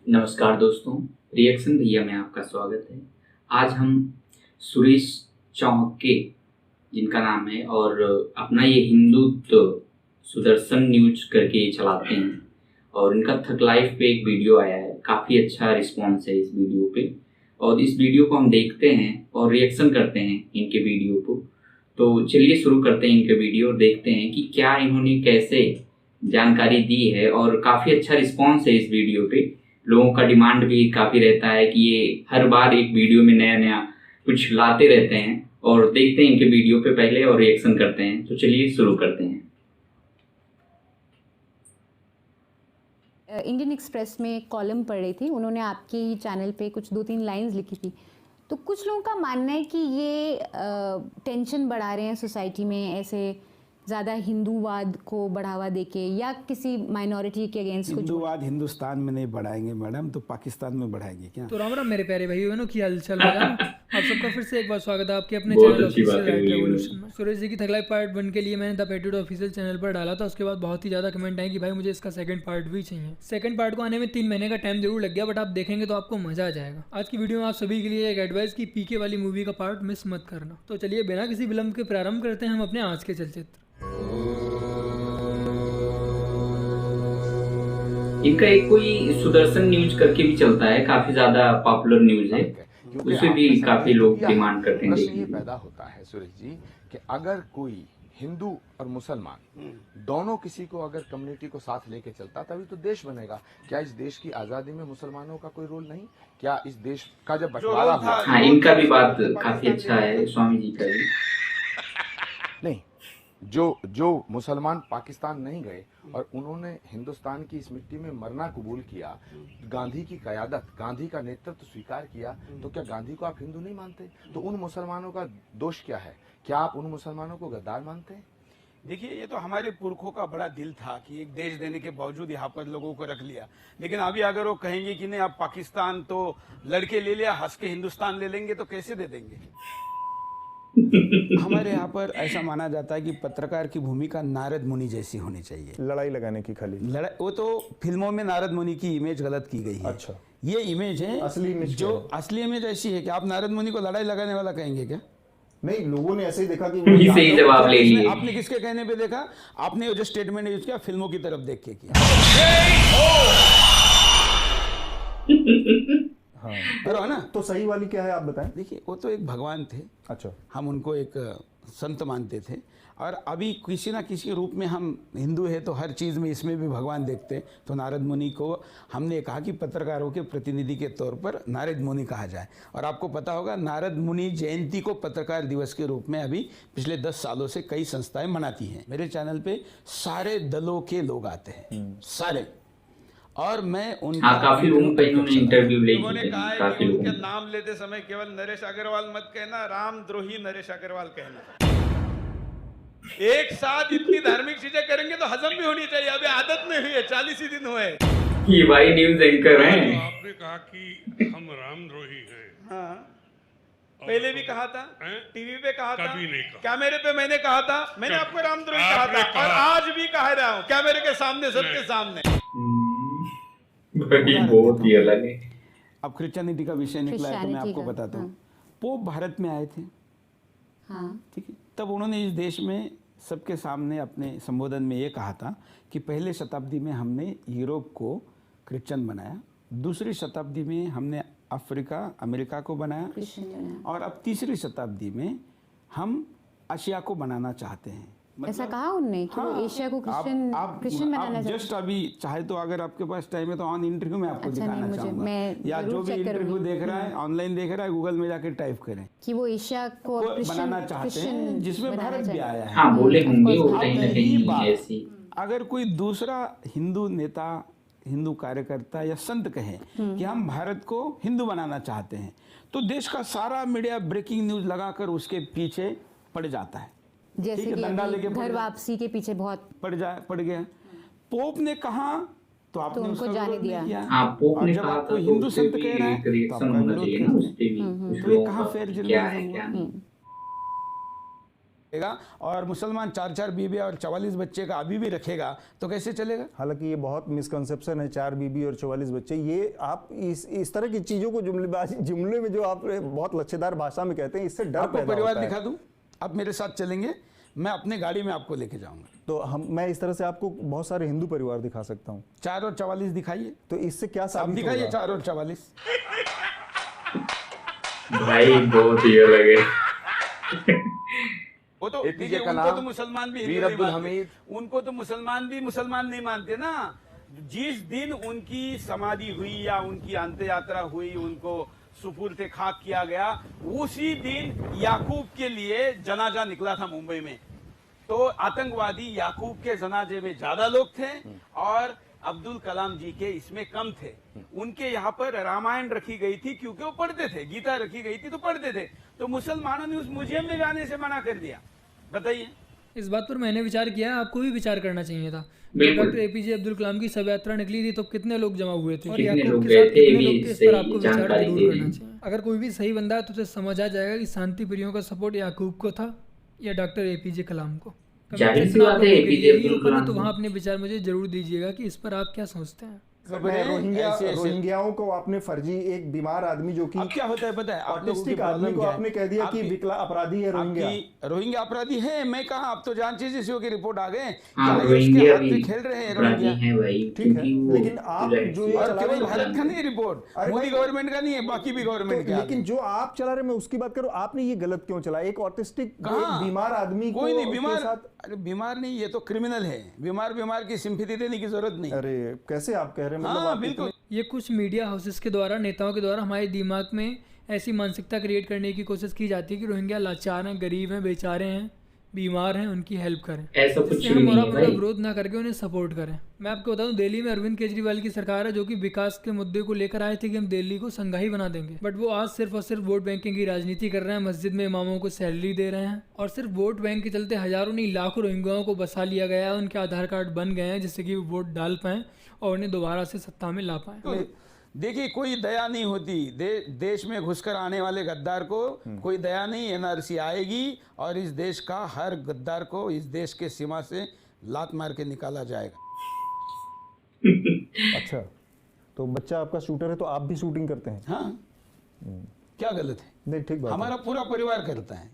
नमस्कार दोस्तों, रिएक्शन भैया में आपका स्वागत है। आज हम सुरेश चौके जिनका नाम है और अपना ये हिंदुत्व सुदर्शन न्यूज करके चलाते हैं और इनका थक लाइफ पे एक वीडियो आया है। काफ़ी अच्छा रिस्पॉन्स है इस वीडियो पे और इस वीडियो को हम देखते हैं और रिएक्शन करते हैं इनके वीडियो को। तो चलिए शुरू करते हैं इनके वीडियो और देखते हैं कि क्या इन्होंने कैसे जानकारी दी है और काफ़ी अच्छा रिस्पॉन्स है इस वीडियो पे। लोगों का डिमांड भी काफ़ी रहता है कि ये हर बार एक वीडियो में नया नया कुछ लाते रहते हैं और देखते हैं इनके वीडियो पे पहले और रिएक्शन करते हैं। तो चलिए शुरू करते हैं। इंडियन एक्सप्रेस में एक कॉलम पढ़ रही थी, उन्होंने आपके ही चैनल पे कुछ 2-3 लाइंस लिखी थी। तो कुछ लोगों का मानना है कि ये टेंशन बढ़ा रहे हैं सोसाइटी में, ऐसे ज़्यादा हिंदूवाद को बढ़ावा देके या किसी माइनॉरिटी के अगेंस्ट कुछ। हिंदूवाद हिंदुस्तान में नहीं बढ़ाएंगे मैडम, तो पाकिस्तान में बढ़ाएंगे क्या? तो राम राम मेरे प्यारे भाई बहनों की हालचाल मैडम। आप सबका फिर से एक बार स्वागत है आपके अपने चैनल ऑफिशियल रेवोल्यूशन में। सुरेश जी की थक लाइफ पार्ट 1 के लिए मैंने द पेट्रियट ऑफिशियल चैनल पर डाला था। उसके बाद बहुत ही ज़्यादा कमेंट आए कि भाई मुझे इसका सेकंड पार्ट भी चाहिए। सेकंड पार्ट को आने में 3 महीने का टाइम जरूर लग गया, बट आप देखेंगे तो आपको मजा आ जाएगा। आज की वीडियो में आप सभी के लिए एक एडवाइस की पीके वाली मूवी का पार्ट मिस मत करना। तो चलिए बिना किसी विलंब के प्रारंभ करते हैं हम अपने आज के चलचित्र। इनका एक कोई सुदर्शन न्यूज करके भी चलता है, काफी ज्यादा पॉपुलर न्यूज है, उसे भी काफी लोग डिमांड करते हैं। प्रश्न ये पैदा होता है सुरेश जी कि अगर कोई हिंदू और मुसलमान दोनों किसी को अगर कम्युनिटी को साथ लेके चलता तभी तो देश बनेगा। क्या इस देश की आजादी में मुसलमानों का कोई रोल नहीं? क्या इस देश का जब बंटवारा हुआ? हाँ, इनका भी बात काफी अच्छा है, स्वामी जी का भी। नहीं, जो मुसलमान पाकिस्तान नहीं गए और उन्होंने हिंदुस्तान की इस मिट्टी में मरना कबूल किया, गांधी की क़यादत, गांधी का नेतृत्व स्वीकार किया, तो क्या गांधी को आप हिंदू नहीं मानते? तो उन मुसलमानों का दोष क्या है? क्या आप उन मुसलमानों को गद्दार मानते हैं? देखिए, ये तो हमारे पुरखों का बड़ा दिल था कि एक देश देने के बावजूद यहाँ पर लोगों को रख लिया। लेकिन अभी अगर वो कहेंगे कि नहीं आप पाकिस्तान तो लड़के ले लिया, हंस के हिंदुस्तान ले लेंगे, तो कैसे दे देंगे? हमारे यहाँ पर ऐसा माना जाता है कि पत्रकार की भूमिका नारद मुनि जैसी होनी चाहिए। लड़ाई लगाने की खाली वो तो फिल्मों में नारद मुनि की इमेज गलत की गई है। अच्छा, ये इमेज है असली इमेज जो क्या है? असली इमेज ऐसी है कि आप नारद मुनि को लड़ाई लगाने वाला कहेंगे क्या? नहीं, लोगों ने ऐसे ही देखा कि ही सही जवाब ले लिए। आपने किसके कहने पे देखा? आपने जो स्टेटमेंट यूज किया फिल्मों की तरफ देख के किया। हाँ, है ना? तो सही वाली क्या है आप बताएं। देखिए, वो तो एक भगवान थे, अच्छा, हम उनको एक संत मानते थे, और अभी किसी ना किसी रूप में हम हिंदू है तो हर चीज़ में इसमें भी भगवान देखते हैं। तो नारद मुनि को हमने कहा कि पत्रकारों के प्रतिनिधि के तौर पर नारद मुनि कहा जाए। और आपको पता होगा नारद मुनि जयंती को पत्रकार दिवस के रूप में अभी पिछले 10 सालों से कई संस्थाएं मनाती हैं। मेरे चैनल पे सारे दलों के लोग आते हैं, सारे, और मैं उनका काफी लोगों का इन्होंने इंटरव्यू ले लोगों ने लिए कहा हैं, है काफी कि लोगों उनके ने। नाम लेते समय केवल नरेश अग्रवाल मत कहना, रामद्रोही नरेश अग्रवाल कहना। एक साथ इतनी धार्मिक चीजें करेंगे तो हजम भी होनी चाहिए। अभी आदत नहीं हुई है, 40 ही दिन हुए। ये भाई न्यूज एंकर हैं। तो आपने कहा कि हम रामद्रोही हैं। हाँ, पहले भी कहा था, टीवी पे कहा था, कभी नहीं कहा। कैमरे पे मैंने कहा था, मैंने आपको रामद्रोही कहा आपने था, कहा। और आज भी कह रहा हूँ कैमरे के सामने, सबके सामने। भाई बहुत ही अलग है। अब क्रिश्चियनिटी का विषय निकला है तो मैं क्रिश्चियनिटी आपको का, बताता हूँ। हाँ। पोप भारत में आए थे, हाँ, ठीक है, तब उन्होंने इस देश में सबके सामने अपने संबोधन में ये कहा था कि पहले शताब्दी में हमने यूरोप को क्रिश्चियन बनाया, दूसरी शताब्दी में हमने अफ्रीका अमेरिका को बनाया, और अब तीसरी शताब्दी में हम एशिया को बनाना चाहते हैं। ऐसा कहा उनने कि वो एशिया को क्रिश्चियन बनाना चाहते हैं। जस्ट अभी चाहे तो अगर आपके पास टाइम है तो ऑन इंटरव्यू में आपको अच्छा, दिखाना नहीं, मुझे- चाहूंगा, मैं या जरूर जो भी चेक इंटरव्यू करूंगी। देख रहा है, ऑनलाइन देख रहा है, गूगल में जाकर टाइप करें कि वो एशिया को बनाना चाहते हैं, जिसमें भारत भी आया है। हाँ, बोले होंगे वो Of course, कहीं ना यही कहीं बात, ऐसी। अगर कोई दूसरा हिंदू नेता, हिंदू कार्यकर्ता या संत कहे कि हम भारत को हिंदू बनाना चाहते हैं, तो देश का सारा मीडिया ब्रेकिंग न्यूज लगाकर उसके पीछे पड़ जाता है। जैसे ठीक है, कि डंडा लेके अभी पड़ घर जाए। वापसी के पीछे बहुत पड़ गया। पोप ने कहा तो आपने उनको उसका जाने विरोध नहीं दिया। किया। हाँ, पोप और ने जब कहा आपको था तो हिंदू उससे संत भी कह रहा है एक तो रिएक्शन आपका होना विरोध चाहिए ना, करते उस पे भी हैं। कुछ तो ये लोगों कहाँ का फेयर क्या है जर्नलिज्म क्या हुआ? नहीं। और मुसलमान 4-4 बीबी और 44 बच्चे का अभी भी रखेगा तो कैसे चलेगा? हालांकि ये बहुत मिसकंसेप्शन है, 4 बीबी और 44 बच्चे। ये आप इस तरह की चीजों को जुमले में जो आप बहुत लच्छेदार भाषा में कहते हैं, इससे डर आपको पैदा परिवार होता है। दिखा दूं? आप मेरे साथ चलेंगे, मैं अपने गाड़ी में आपको लेके जाऊंगा। तो मैं इस तरह से आपको बहुत सारे हिंदू परिवार दिखा सकता हूँ। 4 और 44 दिखाइए। तो इससे क्या आप साबित दिखाइए होगा? 4 और 44। भाई बहुत ही अलग है। वो तो APJ देखिए, का उनको नाम तो मुसलमान भी वीर हिंदू नहीं अब्दुल मानते। हमीद। उनको तो मुसलमान भी मुसलमान नहीं मानते ना। जिस दिन उनकी समाधि हुई या उनकी अंत्य यात्रा हुई, उनको सुपुर्द खाक किया गया, उसी दिन याकूब के लिए जनाजा निकला था मुंबई में। तो आतंकवादी याकूब के जनाजे में ज्यादा लोग थे और अब्दुल कलाम जी के इसमें कम थे। उनके यहाँ पर रामायण रखी गई थी क्योंकि वो पढ़ते थे, गीता रखी गई थी तो पढ़ते थे। तो मुसलमानों ने उस म्यूजियम में जाने से मना कर दिया। बताइए। इस बात पर मैंने विचार किया, आपको भी विचार करना चाहिए था। बिल्कुल। डॉक्टर एपीजे अब्दुल कलाम की शव यात्रा निकली थी तो कितने लोग जमा हुए थे और कितने याकूब लोग के गए साथ थे, कितने भी लोग थे, इस सही पर आपको विचार जानकारी जरूर दे करना दी। चाहिए। अगर कोई भी सही बंदा है तो उसे समझ आ जाएगा कि शांति प्रियों का सपोर्ट याकूब को था या डॉक्टर एपीजे कलाम को। जाहिर सी कमेंट बात है, सेक्शन आप लोगों के APJ लिए ही अब्दुल ओपन है, कलाम तो को। वहाँ अपने विचार मुझे जरूर दीजिएगा कि इस पर आप क्या सोचते हैं। रोहिंग्याओं को आपने फर्जी, एक बीमार आदमी जो कि अब क्या होता है पता है, आप लोगों की ऑटिस्टिक आदमी प्रॉब्लम को क्या है? आपने कह दिया कि आपकी- विकला अपराधी है रोहिंग्या। आपकी रोहिंग्या अपराधी है, मैं कहा, आप तो जान चीजें की रिपोर्ट आ गए। हाँ, क्या ये रोहिंग्या उसके हाथ भी पे खेल रहे हैं अपराधी रोहिंग्या? हैं भाई, ठीक है, क्योंकि वो लेकिन आप जाहिर जो सी ये बात और चला है, रहे केवल हैं- भारत का नहीं रिपोर्ट, अरे मोदी भाई- गवर्नमेंट का नहीं है, बाकी भी गवर्नमेंट का। लेकिन जो आप चला रहे, मैं उसकी बात करूं, आपने ये गलत क्यों चला? एक ऑटिस्टिक कहाँ? बीमार आदमी कोई को नहीं के बीमार, साथ। अरे बीमार नहीं, ये तो क्रिमिनल है। बीमार की सिंपैथी देने की जरूरत नहीं। अरे कैसे आप कह रहे हैं? मतलब हाँ आप बिल्कुल। ये कुछ मीडिया हाउसेस के द्वारा, नेताओं के द्वारा हमारे दिमाग में ऐसी मानसिकता क्रिएट करने की कोशिश की जाती है कि रोहिंग्या लाचार हैं, गरीब हैं, बेचारे हैं, बीमार हैं, उनकी हेल्प करें। ऐसा कुछ इससे भी हम नहीं है मोरा भाई। विरोध ना करके उन्हें सपोर्ट करें। मैं आपको बता दूं, दिल्ली में अरविंद केजरीवाल की सरकार है जो कि विकास के मुद्दे को लेकर आए थे कि हम दिल्ली को संघाई बना देंगे, बट वो आज सिर्फ और सिर्फ वोट बैंकिंग की राजनीति कर रहे हैं। मस्जिद में इमामों को सैलरी दे रहे हैं और सिर्फ वोट बैंक के चलते हजारों नहीं लाखों रोहिंग्याओं को बसा लिया गया है। उनके आधार कार्ड बन गए हैं जिससे कि वो वोट डाल पाएं और उन्हें दोबारा से सत्ता में ला पाएं। देखिए, कोई दया नहीं होती। देश में घुसकर आने वाले गद्दार को कोई दया नहीं। एनआरसी आएगी और इस देश का हर गद्दार को इस देश के सीमा से लात मार के निकाला जाएगा। अच्छा, तो बच्चा आपका शूटर है तो आप भी शूटिंग करते हैं? हाँ, क्या गलत है? नहीं, ठीक बात है। हमारा पूरा परिवार करता है।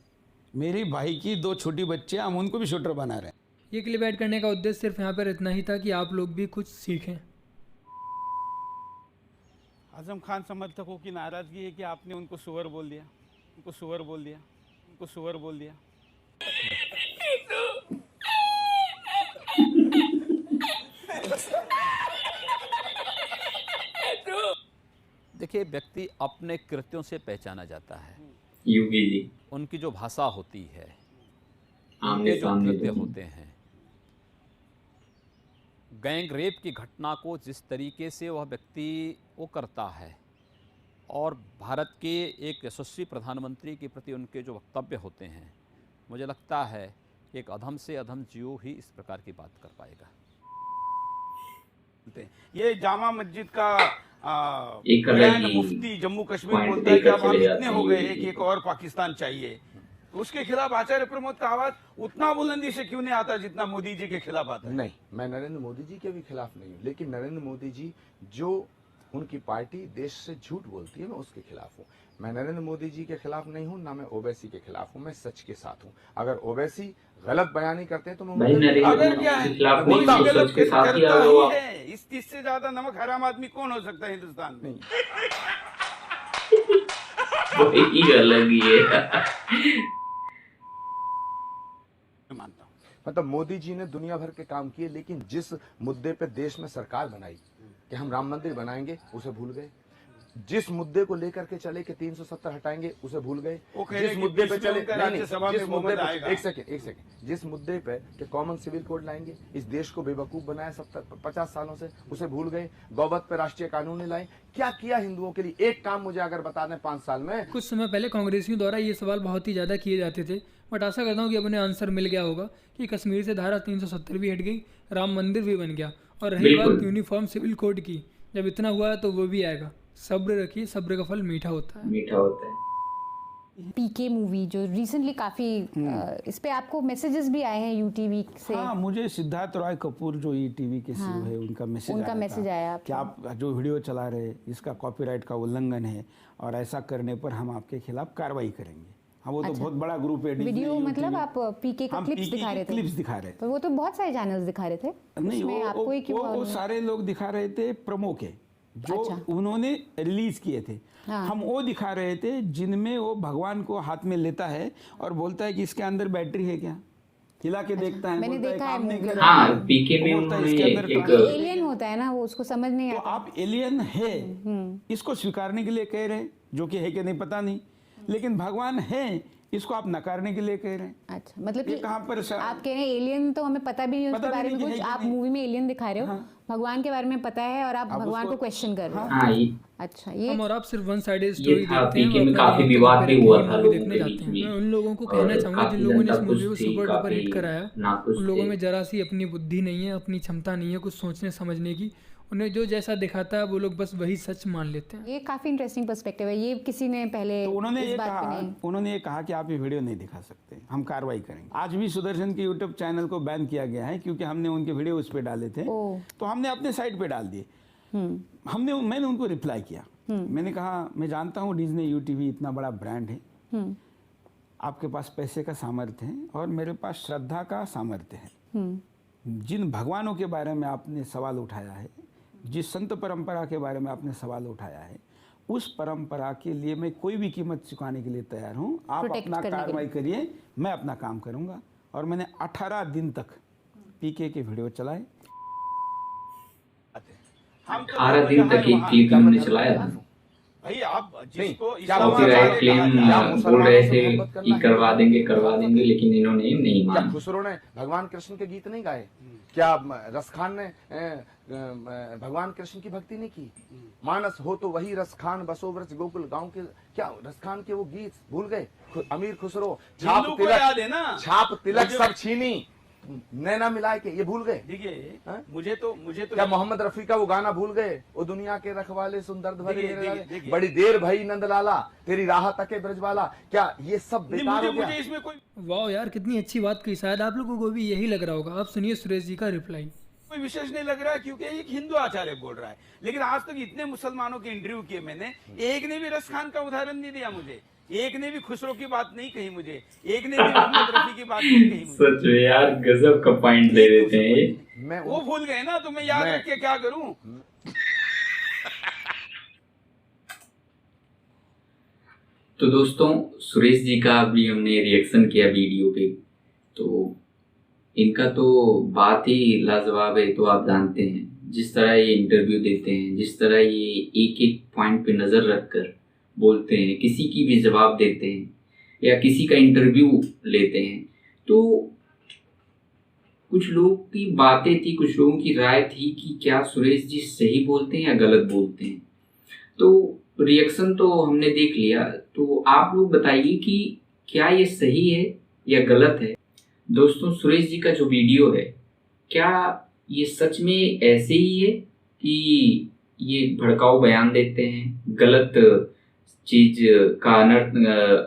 मेरी भाई की 2 छोटी बच्चियां, हम उनको भी शूटर बना रहे हैं। ये क्लिप ऐड करने का उद्देश्य सिर्फ यहाँ पर इतना ही था कि आप लोग भी कुछ सीखें। आजम खान समर्थकों की नाराजगी है कि आपने उनको सुअर बोल दिया, उनको सुअर बोल दिया, उनको सुअर बोल दिया। देखिए, व्यक्ति अपने कृत्यों से पहचाना जाता है। यूपी जी उनकी जो भाषा होती है, आमने उनके जो सामने कृत्य तो होते हैं, गैंग रेप की घटना को जिस तरीके से वह व्यक्ति वो करता है और भारत के एक यशस्वी प्रधानमंत्री के प्रति उनके जो वक्तव्य होते हैं, मुझे लगता है कि एक अधम से अधम जीव ही इस प्रकार की बात कर पाएगा। ये जामा मस्जिद का एक अलग ग्रैंड ही मुफ्ती जम्मू कश्मीर पॉइंट बोलता है कि देकर अब हम चले इतने जाते हो हैं गए ये। हैं कि एक और पाकिस्तान चाहिए। तो उसके खिलाफ आचार्य प्रमोद का आवाज उतना बुलंदी से क्यों नहीं आता जितना मोदी जी के खिलाफ आता है? नहीं, मैं नरेंद्र मोदी जी के भी खिलाफ नहीं हूँ, लेकिन नरेंद्र मोदी जी जो उनकी पार्टी देश से झूठ बोलती है, मैं उसके खिलाफ हूँ। मैं नरेंद्र मोदी जी के खिलाफ नहीं हूँ, ना मैं ओवैसी के खिलाफ हूँ, मैं सच के साथ हूँ। अगर ओवैसी गलत बयानी करते हैं तो मैं भाई उनके नरेंद्र अगर मोदी क्या के है, खिलाफ मोदी नहीं, गलत सच के साथ ही करता आ रहे हो ही आप। है। इससे ज्यादा नमक हराम आदमी कौन हो सकता है हिंदुस्तान में? वो एक अलग ही है। मानता हूँ मतलब मोदी जी ने दुनिया भर के काम किए, लेकिन जिस मुद्दे पे देश में सरकार बनाई कि हम राम मंदिर बनाएंगे, उसे भूल गए। जिस मुद्दे को लेकर के चले कि 370 हटाएंगे, उसे भूल गए। वो कह रहे जिस कि मुद्दे पे 20 में चले उनका नहीं, राज्यसभा जिस में मुद्दे बहुमत पे आएगा। एक सेकंड, जिस मुद्दे पे कि कॉमन सिविल कोड लाएंगे, इस देश को बेवकूफ बनाया 50 सालों से, उसे भूल गए। गौवध पे राष्ट्रीय कानून लाए। क्या किया हिंदुओं के लिए? एक काम मुझे अगर बता दें 5 साल में। कुछ समय पहले कांग्रेसियों द्वारा ये सवाल बहुत ही ज़्यादा किए जाते थे, बट आशा करता हूँ कि अब उन्हें आंसर मिल गया होगा कि कश्मीर से धारा 370 भी हट गई, राम मंदिर भी बन गया। और रही बिल्कुल। बात यूनिफॉर्म सिविल कोड की, जब इतना हुआ है तो वो भी आएगा। सब्र रखिए, सब्र का फल मीठा होता है। मीठा होता है। पीके मूवी जो रिसेंटली काफी इस पे आपको मैसेजेस भी आए हैं यूटीवी से? हाँ, मुझे सिद्धार्थ रॉय कपूर जो ईटीवी के सीईओ है उनका मैसेज आया आपको? कि आप जो वीडियो चला रहे इसका कॉपीराइट का उल्लंघन है और ऐसा करने पर हम आपके खिलाफ कार्रवाई करेंगे। हाँ, वो तो बहुत बड़ा ग्रुप है। वीडियो मतलब आप पीके का क्लिप्स दिखा रहे थे? क्लिप्स दिखा रहे थे। पर वो तो बहुत सारे चैनल्स दिखा रहे थे। नहीं, वो सारे लोग दिखा रहे थे प्रोमो के जो उन्होंने रिलीज किए थे। हम वो दिखा रहे थे जिनमें वो भगवान को हाथ में लेता है और बोलता है कि इसके अंदर बैटरी है क्या, हिला के देखता है, मैंने देखा है। हाँ, पीके में उन्होंने एक एलियन होता है ना, वो उसको समझ नहीं आता। तो आप एलियन है इसको स्वीकारने के लिए कह रहे हैं, जो कि है कि नहीं पता नहीं, लेकिन भगवान है इसको आप नकारने के लिए कह रहे हैं। अच्छा, मतलब कि कहाँ पर आप कह रहे हैं एलियन तो हमें पता भी नहीं उसके बारे में कुछ, आप मूवी में एलियन दिखा रहे हो, भगवान के बारे में पता है और आप भगवान को क्वेश्चन कर रहे हो। अच्छा, ये हम और आप सिर्फ वन साइडेड स्टोरी देखते हैं। में काफी विवाद भी हुआ था लोगों देखने जाते हैं। मैं उन लोगों को कहना चाहूंगा जिन लोगों ने इस मूवी को सुपर डुपर हिट कराया, उन लोगों में जरा सी अपनी बुद्धि नहीं है, अपनी क्षमता नहीं है कुछ सोचने समझने की। उन्हें जो जैसा दिखाता है वो लोग बस वही सच मान लेते हैं। ये काफी इंटरेस्टिंग पर्सपेक्टिव है। ये किसी ने पहले तो उन्होंने ये कहा कि आप ये वीडियो नहीं दिखा सकते, हम कार्रवाई करेंगे। आज भी सुदर्शन के यूट्यूब चैनल को बैन किया गया है क्योंकि हमने उनके वीडियो उस पे डाले थे, तो हमने अपने साइट पे डाल दिए। मैंने उनको रिप्लाई किया, मैंने कहा मैं जानता हूँ डिज्नी यूटीवी इतना बड़ा ब्रांड है, आपके पास पैसे का सामर्थ्य है और मेरे पास श्रद्धा का सामर्थ्य है। जिन भगवानों के बारे में आपने सवाल उठाया है, जिस संत परंपरा के बारे में आपने सवाल उठाया है, उस परंपरा के लिए मैं कोई भी कीमत चुकाने के लिए तैयार हूँ। आप अपना कार्रवाई करिए, मैं अपना काम करूँगा। और मैंने 18 दिन तक पीके के वीडियो चलाए। 18 दिन तक एक क्लिप हमने चलाया था। भाई आप जिसको कॉपीराइट क्लेम बोल रहे थे कि करवा देंगे, लेकिन इन्होंने नहीं माना। खुसरो ने भगवान कृष्ण के गीत नहीं गाए क्या? रसखान ने भगवान कृष्ण की भक्ति नहीं की? मानस हो तो वही रसखान, बसो व्रज गोकुल गांव के, क्या रसखान के वो गीत भूल गए? अमीर खुसरो छाप तिलक सब छीनी, नैना मिलाए के, ये भूल गए? देखिए, मुझे तो क्या मोहम्मद रफी का वो गाना भूल गए? वो दुनिया के रखवाले सुंदर भरे, बड़ी देर भई नंदलाला, तेरी राह तके ब्रजवाला, क्या ये सब बेकार हो गया? इसमें कोई वाह यार, कितनी अच्छी बात की। शायद आप लोगों को भी यही लग रहा होगा। आप सुनिए सुरेश जी का रिप्लाई। कोई विशेष नहीं लग रहा है क्योंकि एक हिंदू आचार्य बोल रहा है, लेकिन आज तक इतने मुसलमानों के इंटरव्यू किए मैंने, एक ने भी रसखान का उदाहरण नहीं दिया मुझे, एक ने भी खुसरो की बात नहीं कही मुझे, एक ने भी मोहम्मद रफी की बात नहीं कही मुझे। सच में यार, गजब का पॉइंट दे देते हैं। मैं वो भूल गए ना, तो मैं याद रख के क्या करूं? तो दोस्तों, सुरेश जी का भी हमने रिएक्शन किया वीडियो पे, तो इनका तो बात ही लाजवाब है। तो आप जानते हैं जिस तरह ये इंटरव्यू देते हैं, जिस तरह ये एक एक पॉइंट पे नज़र रखकर बोलते हैं, किसी की भी जवाब देते हैं या किसी का इंटरव्यू लेते हैं, तो कुछ लोगों की बातें थी, कुछ लोगों की राय थी कि क्या सुरेश जी सही बोलते हैं या गलत बोलते हैं। तो रिएक्शन तो हमने देख लिया, तो आप लोग बताइए कि क्या ये सही है या गलत है। दोस्तों, सुरेश जी का जो वीडियो है, क्या ये सच में ऐसे ही है कि ये भड़काऊ बयान देते हैं, गलत चीज का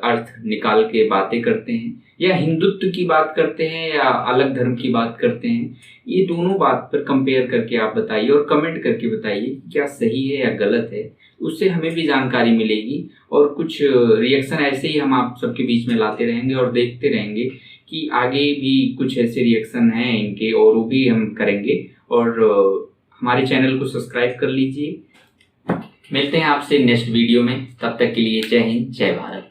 अर्थ निकाल के बातें करते हैं, या हिंदुत्व की बात करते हैं या अलग धर्म की बात करते हैं? ये दोनों बात पर कंपेयर करके आप बताइए और कमेंट करके बताइए क्या सही है या गलत है। उससे हमें भी जानकारी मिलेगी और कुछ रिएक्शन ऐसे ही हम आप सबके बीच में लाते रहेंगे और देखते रहेंगे कि आगे भी कुछ ऐसे रिएक्शन हैं इनके, और वो भी हम करेंगे। और हमारे चैनल को सब्सक्राइब कर लीजिए। मिलते हैं आपसे नेक्स्ट वीडियो में, तब तक के लिए जय हिंद, जय भारत।